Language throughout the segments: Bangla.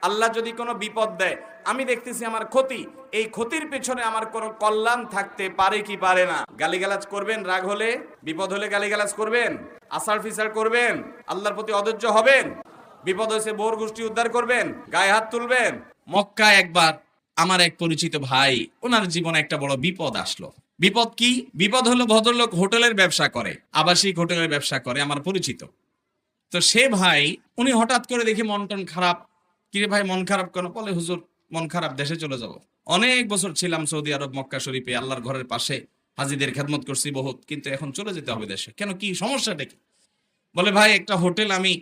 আল্লাহ যদি কোনো বিপদ দেয়, আমি দেখতেছি আমার ক্ষতি, এই ক্ষতির পেছনে আমার কোনো কল্যাণ থাকতে পারে কি পারে না। গালিগালাজ করবেন, রাগ হলে বিপদ হলে গালিগালাজ করবেন, আসার ফিসার করবেন, আল্লাহর প্রতি অধৈর্য হবেন, বিপদ হয়েছে বোর গোষ্ঠী উদ্ধার করবেন, গায়ে হাত তুলবেন। মক্কায় একবার আমার এক পরিচিত ভাই, ওনার জীবনে একটা বড় বিপদ আসলো। বিপদ কি? বিপদ হলো, ভদ্রলোক হোটেলের ব্যবসা করে, আবাসিক হোটেলের ব্যবসা করে, আমার পরিচিত। তো সে ভাই, উনি হঠাৎ করে দেখি মন টন খারাপ। কিরে ভাই মন খারাপ কেন? বলে হুজুর মন খারাপ, দেশে চলে যাব। অনেক বছর ছিলাম সৌদি আরব মক্কা শরীফে, আল্লাহর ঘরের পাশে হাজিদের খেদমত করছি বহুত, কিন্তু এখন চলে যেতে হবে দেশে। কেন, কি সমস্যাটা কি? বলে ভাই একটা হোটেল, আমি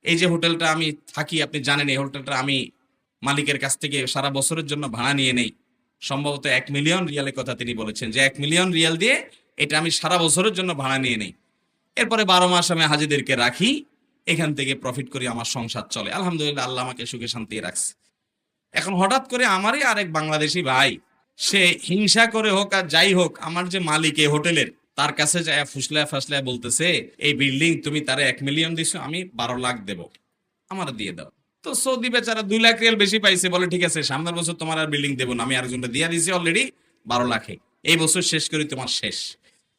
এই যে হোটেলটা আমি থাকি, আপনি জানেন এই হোটেলটা আমি মালিকের কাছ থেকে সারা বছরের জন্য ভাড়া নিয়ে নেই। সম্ভবত 1 মিলিয়ন রিয়ালের কথা তিনি বলেছেন, যে 1 মিলিয়ন রিয়াল দিয়ে এটা আমি সারা বছরের জন্য ভাড়া নিয়ে নেই। এরপরে 12 মাস আমি হাজিদেরকে রাখি, এখান থেকে প্রফিট করি, আমার সংসার চলে, আলহামদুলিল্লাহ, আল্লাহ আমাকে সুখে শান্তি রাখছে। এখন হঠাৎ করে আমারই আরেক বাংলাদেশি ভাই, সে হিংসা করে হোক আর যাই হোক, আমার যে মালিক এই হোটেলের, তার কাছে যায় ফুসলায় ফাসলায় বলতেছে, এই বিল্ডিং তুমি তারে 1 মিলিয়ন দিছো, আমি 12 লাখ দেব, আমার দিয়ে দাও। তো সৌদি বেচারা 2 লাখ রিয়াল বেশি পাইছে, বলে ঠিক আছে সামনের বছর তোমার আর বিল্ডিং দেবো না, আমি আরেকজনটা দিয়ে দিয়েছি অলরেডি 12 লাখে, এই বছর শেষ করি, তোমার শেষ।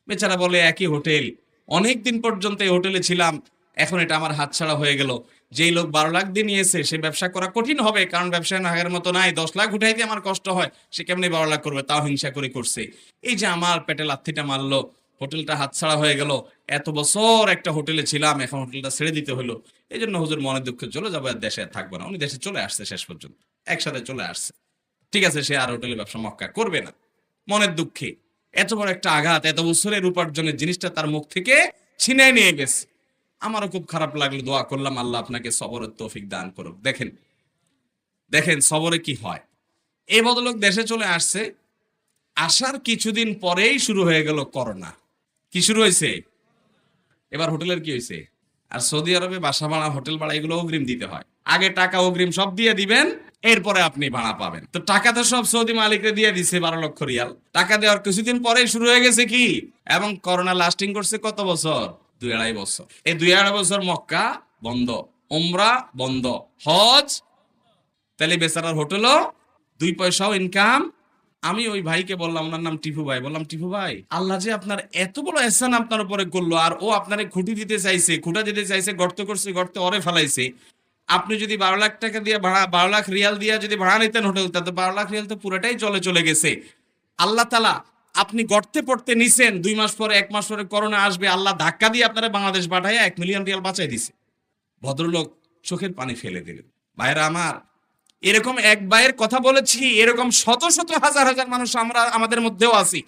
বেচারা বলে একই হোটেল, অনেক দিন পর্যন্ত এই হোটেলে ছিলাম, এখন এটা আমার হাতছাড়া হয়ে গেল। যেই লোক 12 লাখ দিয়ে নিয়েছে সে ব্যবসা করা কঠিন হবে, কারণ ব্যবসায় আগের মতো নাই, 10 লাখ উঠাই দিয়ে আমার কষ্ট হয়, সে কেমনি 12 লাখ করবে, তাও হিংসা করে করছে। এই যে আমার পেটে লাথিটা মারলো, হোটেলটা হাতছাড়া হয়ে গেল, এত বছর একটা হোটেলে ছিলাম, এখন হোটেলটা ছেড়ে দিতে হলো। এই জন্য হুজুর মনে দুঃখে চলে যাবো, আর দেশে থাকবো না। উনি দেশে চলে আসছে, শেষ পর্যন্ত একসাথে চলে আসছে। ঠিক আছে, সে আর হোটেলে ব্যবসা মক্কা করবে না, মনের দুঃখে। এত বড় একটা আঘাত, এত বছরের উপার্জনের জিনিসটা তার মুখ থেকে ছিনিয়ে নিয়ে গেছে। আমারও খুব খারাপ লাগলো, দোয়া করলাম আল্লাহ আপনাকে সবরের তৌফিক দান করুক। দেখেন দেখেন সবরে কি হয়। এই ভদ্রলোক দেশে চলে আসছে, আসার কিছুদিন পরেই শুরু হয়ে গেল করোনা। কি শুরু হয়েছে? এবার হোটেলের কি হয়েছে? আর সৌদি আরবে বাসা ভাড়া, হোটেল ভাড়া, এগুলো অগ্রিম দিতে হয়। আগে টাকা অগ্রিম সব দিয়ে দিবেন, এরপরে আপনি ভাড়া পাবেন। তো টাকা তো সব সৌদি মালিকরে দিয়ে দিছে, 12 লক্ষ রিয়াল। টাকা দেওয়ার কিছুদিন পরেই শুরু হয়ে গেছে কি, এবং করোনা লাস্টিং করছে কত বছর? 2-2.5 বছর। এই 2-2.5 বছর মক্কা বন্ধ, উমরা বন্ধ, হজ। তাহলে বেচারার হোটেলও 2 পয়সাও ইনকাম। আমি ওই ভাইকে বললাম, ওনার নাম টিপু ভাই, বললাম টিপু ভাই, আল্লাহ যে আপনার এত বড় এহসান আপনার উপরে করলো, আর ও আপনারে খুঁটি দিতে চাইছে, খুঁটা দিতে চাইছে, গর্ত করছে, গর্তে অরে ফেলাইছে। আপনি যদি 12 লাখ টাকা দিয়ে ভাড়া, 12 লাখ রিয়াল দিয়ে যদি ভাড়া নিতেন হোটেলটা, তো 12 লাখ রিয়াল তো পুরোটাই জলে চলে গেছে। আল্লাহ তাআলা আপনি গর্তে পড়তে নিছেন, 2 মাস পরে, 1 মাস পরে করোনা আসবে, আল্লাহ ধাক্কা দিয়ে আপনারা বাংলাদেশ পাঠায় 1 মিলিয়ন রিয়াল বাঁচাই দিছে। ভদ্রলোক চোখের পানি ফেলে দিলেন। ভাইরা আমার, এরকম এক ভাইয়ের কথা বলেছি, এরকম শত শত হাজার হাজার মানুষ আমরা আমাদের মধ্যেও আছি,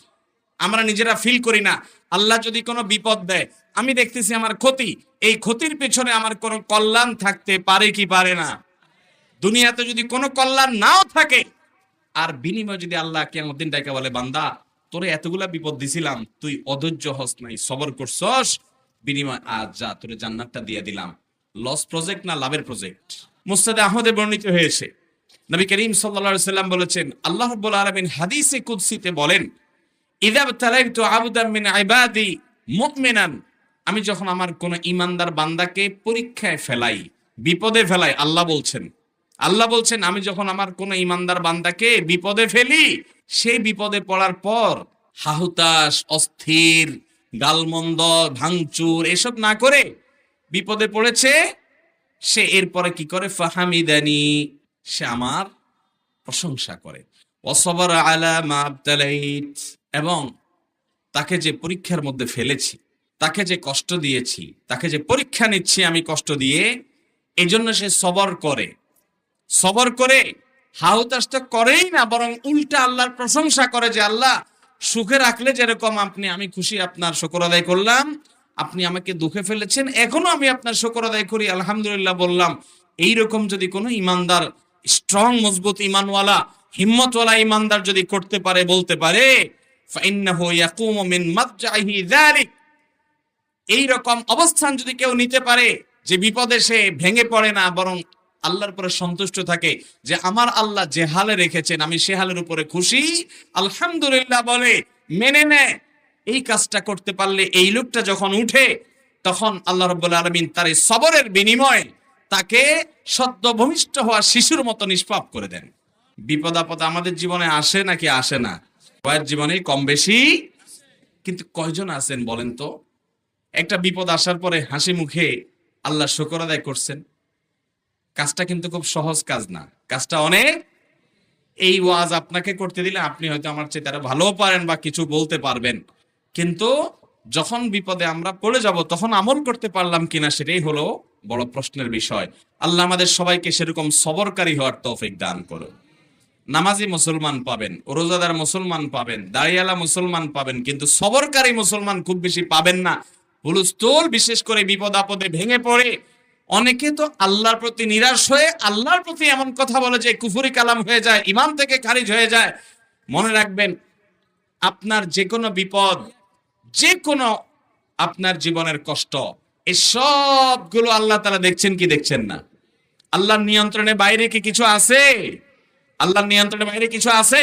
আমরা নিজেরা ফিল করি না। আল্লাহ যদি কোনো বিপদ দেয়, আমি দেখতেছি আমার ক্ষতি, এই ক্ষতির পেছনে আমার কোনো কল্যাণ থাকতে পারে কি পারে না। দুনিয়াতে যদি কোনো কল্যাণ নাও থাকে, আর বিনিময় যদি আল্লাহ কিয়ামত দিন ডাইকা বলে, বান্দা তোরে এতগুলা বিপদ দিছিলাম, তুই অধৈর্য হস নাই, সবর করছস, বিনিময় আজ যা তোরে জান্নাতটা দিয়ে দিলাম। লস প্রজেক্ট না লাভের প্রজেক্ট? মুসনাদে আহমদে বর্ণিত হয়েছে, নবী করিম সাল্লাল্লাহু আলাইহি সাল্লাম বলেছেন, আল্লাহ রাব্বুল আলামিন হাদিসে কুদসিতে বলেন, ইযা বতালাইতু আবদাম মিন ইবাদি মুমিনান, আমি যখন আমার কোন ঈমানদার বান্দাকে পরীক্ষায় ফেলাই, বিপদে ফেলাই, আল্লাহ বলছেন আমি যখন আমার কোন ঈমানদার বান্দাকে বিপদে ফেলি, সেই বিপদে পড়ার পর হাহুতাশ, অস্থির, গালমন্দ, ভাঙচুর এসব না করে, বিপদে পড়েছে সে এরপরে কি করে, ফাহামিদানি, সে আমার প্রশংসা করে, ওয়াসবার আলা মা আবতালাইত, এবং তাকে যে পরীক্ষার মধ্যে ফেলেছি, তাকে যে কষ্ট দিয়েছি, তাকে যে পরীক্ষা নিচ্ছি আমি কষ্ট দিয়ে, এজন্য সে সবর করে হাউতাশটা করেই না, বরং উল্টা আল্লাহর প্রশংসা করে, যে আল্লাহ সুখে রাখলে যেরকম আপনি, আমি খুশি, আপনার শুকর আদায় করলাম, আপনি আমাকে দুঃখে ফেলেছেন, এখনো আমি আপনার শুকর আদায় করি, আলহামদুলিল্লাহ বললাম। এইরকম যদি কোনো ইমানদার, স্ট্রং মজবুত ইমানওয়ালা, হিম্মতওয়ালা ইমানদার যদি করতে পারে, বলতে পারে, ফাইন্নাহু ইয়াকুমু মিন মাদজাহি যালিক, এইরকম অবস্থান যদি কেউ নিতে পারে, যে বিপদে সে ভেঙে পড়ে না, বরং আল্লাহর উপরে সন্তুষ্ট থাকে, যে আমার আল্লাহ যে হালে রেখেছেন আমি সে হালের উপরে খুশি, আলহামদুলিল্লাহ বলে মেনে নেয়, এই কাজটা করতে পারলে, এই লোকটা যখন উঠে, তখন আল্লাহ রাব্বুল আলামিন তার এই সবরের বিনিময়ে তাকে সদ্য ভূমিষ্ঠ হওয়া শিশুর মতো নিষ্পাপ করে দেন। বিপদ আপদ আমাদের জীবনে আসে নাকি আসে না? সবার জীবনে কম বেশি। কিন্তু কয়জন আছেন বলেন তো একটা বিপদ আসার পরে হাসি মুখে আল্লাহ শুকর আদায় করছেন? কাজটা কিন্তু খুব সহজ কাজ না, কাজটা অনেক। এই ওয়াজ আপনাকে করতে দিলে আপনি হয়তো আমার চেয়ে তারা ভালো পারেন বা কিছু বলতে পারবেন, কিন্তু যখন বিপদে আমরা পড়ে যাব তখন আমল করতে পারলাম কিনা সেটাই হলো বড় প্রশ্নের বিষয়। আল্লাহ আমাদের সবাইকে সেরকম সবরকারী হওয়ার তৌফিক দান করুন। নামাজি মুসলমান পাবেন, রোজাদার মুসলমান পাবেন, দাড়িয়ালা মুসলমান পাবেন, কিন্তু সবরকারী মুসলমান খুব বেশি পাবেন না। হুলস্থুল, বিশেষ করে বিপদ আপদে ভেঙে পড়ে অনেকে তো আল্লাহর প্রতি নিরাশ হয়ে আল্লাহর প্রতি এমন কথা বলে যে কুফরি কালাম হয়ে যায়, ইমান থেকে খারিজ হয়ে যায়। মনে রাখবেন, আপনার যে কোনো বিপদ, যে কোনো আপনার জীবনের কষ্ট, এই সবগুলো আল্লাহ তাআলা দেখছেন কি দেখছেন না? আল্লাহর নিয়ন্ত্রণের বাইরে কি কিছু আছে? আল্লাহর নিয়ন্ত্রণের বাইরে কিছু আছে?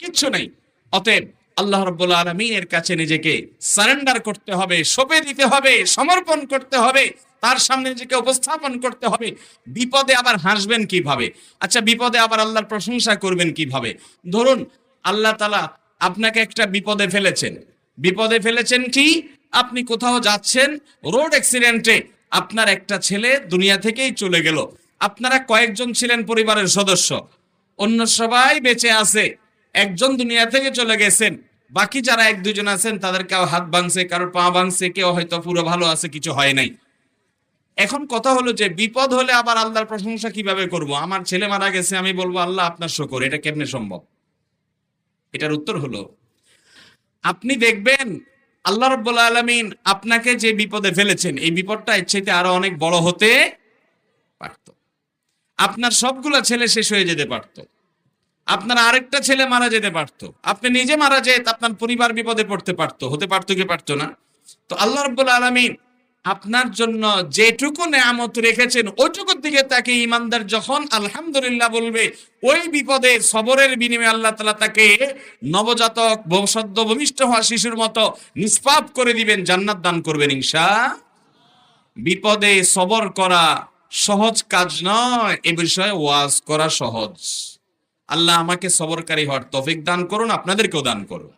কিচ্ছু নেই। অতএব আল্লাহ রাব্বুল আলামিনের কাছে নিজেকে সারেন্ডার করতে হবে, সঁপে দিতে হবে, সমর্পণ করতে হবে, তার সামনে নিজেকে উপস্থাপন করতে হবে। বিপদে আবার হাসবেন কিভাবে? আচ্ছা, বিপদে আবার আল্লাহর প্রশংসা করবেন কিভাবে? ধরুন আল্লাহ তাআলা আপনাকে একটা বিপদে ফেলেছেন। বিপদে ফেলেছেন কি? আপনি কোথাও যাচ্ছেন, রোড অ্যাক্সিডেন্টে আপনার একটা ছেলে দুনিয়া থেকেই চলে গেল। আপনারা কয়েকজন ছিলেন পরিবারের সদস্য, অন্য সবাই বেঁচে আছে, একজন দুনিয়া থেকে চলে গেছেন, বাকি যারা এক দুজন আছেন তাদের কেউ হাত ভাঙছে, কারোর পা ভাঙছে, কেউ হয়তো পুরো ভালো আছে, কিছু হয় নাই। এখন কথা হলো যে বিপদ হলে আবার আল্লাহর প্রশংসা কিভাবে করব? আমার ছেলে মারা গেছে, আমি বলবো আল্লাহ আপনার শুকর, এটা কেমনে সম্ভব? এটার উত্তর হলো, আপনি দেখবেন আল্লাহ রাব্বুল আলামিন আপনাকে যে বিপদে ফেলেছেন, এই বিপদটা এর চাইতে আরো অনেক বড় হতে পারত। আপনার সবগুলা ছেলে শেষ হয়ে যেতে পারত, আপনার আরেকটা ছেলে মারা যেতে পারত, আপনি নিজে মারা যেত, আপনার পরিবার বিপদে পড়তে পারত, হতে পারতো কি পারতো না? তো আল্লাহ রাব্বুল আলামিন আপনার জন্য যেটুকু নেয়ামত রেখেছেন ওইটুকুর দিকে তাকে ইমানদার যখন আলহামদুলিল্লাহ বলবে, ওই বিপদে সবরের বিনিময়ে আল্লাহ তাআলা তাকে নবজাতক সদ্য ভূমিষ্ঠ হওয়া শিশুর মতো নিষ্পাপ করে দিবেন, জান্নাত দান করবেন ইনশাআল্লাহ। বিপদে সবর করা সহজ কাজ নয়, এ বিষয়ে ওয়াজ করা সহজ। আল্লাহ আমাকে সবরকারী হওয়ার তৌফিক দান করুন, আপনাদেরকেও দান করুন।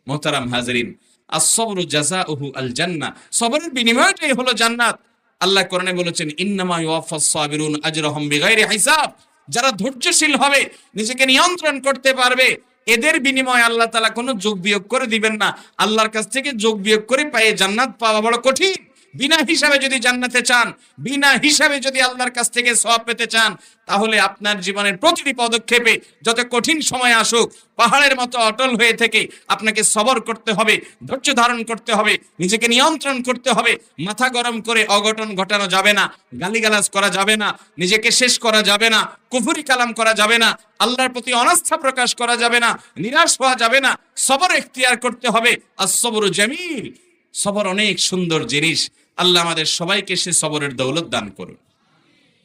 মুহতারাম হাজিরিন, as-sabru জাযাউহু আল-জান্নাহ, সবরের বিনিময়টাই হলো জান্নাত। আল্লাহ কোরআনে বলেছেন, ইন্নামা ইউওয়াফাস সাবিরুন আজরাহুম বিগাইরি হিসাব। যারা ধৈর্যশীল হবে, নিজেকে নিয়ন্ত্রণ করতে পারবে, এদের বিনিময়ে আল্লাহ তাআলা কোনো যোগ বিয়োগ করে দিবেন না। আল্লাহর কাছ থেকে যোগ বিয়োগ করে পায়ে জান্নাত পাওয়া বড় কঠিন। বিনা হিসাবে যদি জান্নাতে চান, বিনা হিসাবে যদি আল্লাহর কাছ থেকে সওয়াব পেতে চান, তাহলে আপনার জীবনের প্রতিটি পদক্ষেপে যত কঠিন সময় আসুক, পাহাড়ের মতো অটল হয়ে থেকে আপনাকে সবর করতে হবে, ধৈর্য ধারণ করতে হবে, নিজেকে নিয়ন্ত্রণ করতে হবে। মাথা গরম করে অঘটন ঘটানো যাবে না, গালিগালাজ করা যাবে না, নিজেকে শেষ করা যাবে না, কুফরি কালাম করা যাবে না, আল্লাহর প্রতি অনাস্থা প্রকাশ করা যাবে না, নিরাশ হওয়া যাবে না। সবর ইখতিয়ার করতে হবে। আস-সবরু জামিল, সবর অনেক সুন্দর জিনিস। আল্লাহ আমাদের সবাইকে সে সবরের দৌলত দান করুন।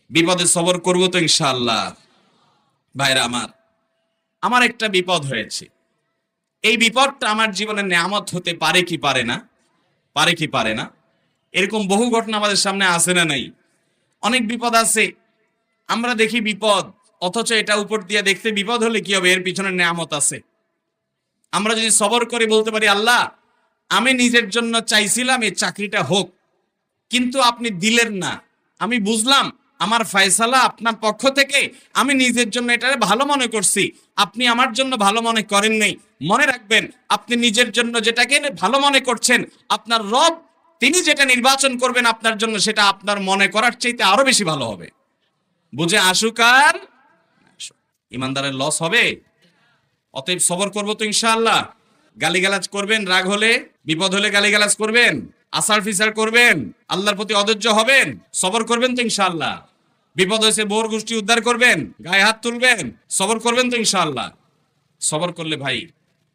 বিপদে সবর করবো তো ইনশাআল্লাহ। ভাইরা আমার একটা বিপদ হয়েছে, এই বিপদটা আমার জীবনের নেয়ামত হতে পারে কি পারে না? পারে কি পারে না? এরকম বহু ঘটনা আমাদের সামনে আসে না নাই? অনেক বিপদ আছে, আমরা দেখি বিপদ, অথচ এটা উপর দিয়ে দেখতে বিপদ হলে কি হবে, এর পিছনে নেয়ামত আছে। আমরা যদি সবর করে বলতে পারি, আল্লাহ আমি নিজের জন্য চাইছিলাম এই চাকরিটা হোক, কিন্তু আপনি দিলেন না, আমি বুঝলাম আমার ফয়সালা আপনার পক্ষ থেকে, আমি নিজের জন্য এটা ভালো মনে করছি, আপনি আমার জন্য ভালো মনে করেন নাই। মনে রাখবেন, আপনি নিজের জন্য যেটাকে ভালো মনে করছেন, আপনার রব তিনি যেটা নির্বাচন করবেন আপনার জন্য, সেটা আপনার মনে করার চাইতে আরো বেশি ভালো হবে। বুঝে আসুক আর ইমানদারের লস হবে। অতএব সবর করবো তো ইনশাআল্লাহ। গালিগালাজ করবেন, রাগ হলে, বিপদ হলে গালিগালাজ করবেন, আসার ফিসার করবেন, আল্লাহর প্রতি অধৈর্য হবেন, সবর করবেন তো ইনশাআল্লাহ। বিপদ হয়েছে বোর গোষ্ঠী উদ্ধার করবেন, গায়ে হাত তুলবেন, সবর করবেন তো ইনশাআল্লাহ। সবর করলে ভাই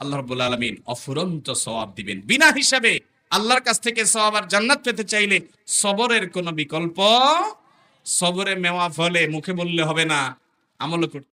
আল্লাহ রাব্বুল আলামিন অফুরন্ত সওয়াব দিবেন বিনা হিসাবে। আল্লাহর কাছ থেকে সওয়াব আর জান্নাত পেতে চাইলে সবরের কোনো বিকল্প, সবরে মেওয়া ফলে মুখে বললে হবে না, আমল করতে